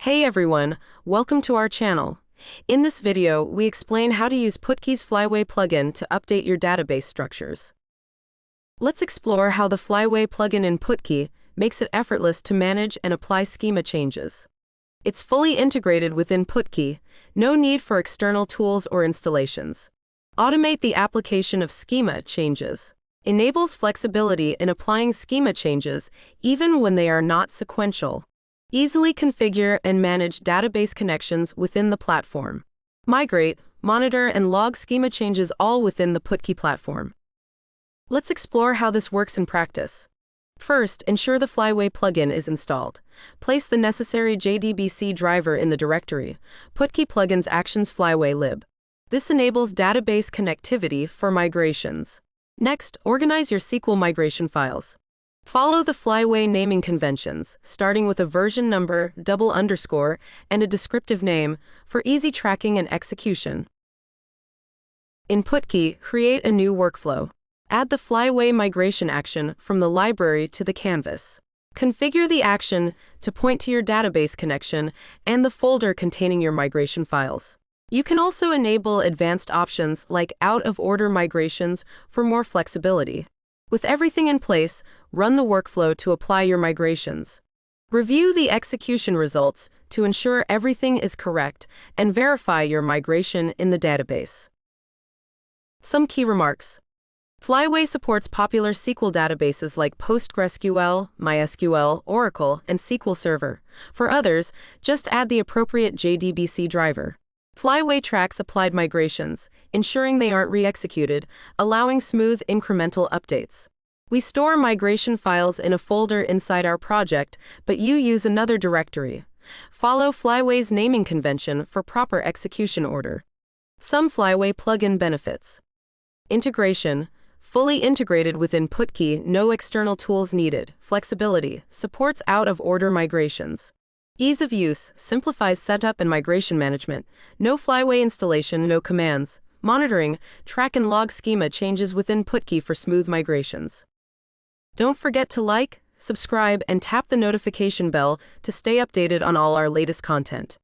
Hey everyone, welcome to our channel. In this video, we explain how to use Putki's Flyway plugin to update your database structures. Let's explore how the Flyway plugin in Putki makes it effortless to manage and apply schema changes. It's fully integrated within Putki, no need for external tools or installations. Automate the application of schema changes. Enables flexibility in applying schema changes even when they are not sequential. Easily configure and manage database connections within the platform. Migrate, monitor, and log schema changes all within the Putki platform. Let's explore how this works in practice. First, ensure the Flyway plugin is installed. Place the necessary JBDC driver in the directory, Putki plugins actions Flyway lib. This enables database connectivity for migrations. Next, organize your SQL migration files. Follow the Flyway naming conventions, starting with a version number, double underscore, and a descriptive name for easy tracking and execution. In Putki, create a new workflow. Add the Flyway migration action from the library to the canvas. Configure the action to point to your database connection and the folder containing your migration files. You can also enable advanced options like out-of-order migrations for more flexibility. With everything in place, run the workflow to apply your migrations. Review the execution results to ensure everything is correct and verify your migration in the database. Some key remarks. Flyway supports popular SQL databases like PostgreSQL, MySQL, Oracle, and SQL Server. For others, just add the appropriate JBDC driver. Flyway tracks applied migrations, ensuring they aren't re-executed, allowing smooth incremental updates. We store migration files in a folder inside our project, but you use another directory. Follow Flyway's naming convention for proper execution order. Some Flyway plugin benefits. Integration. Fully integrated within Putki, no external tools needed. Flexibility. Supports out-of-order migrations. Ease of use, simplifies setup and migration management. No Flyway installation, no commands. Monitoring, track and log schema changes within Putki for smooth migrations. Don't forget to like, subscribe, and tap the notification bell to stay updated on all our latest content.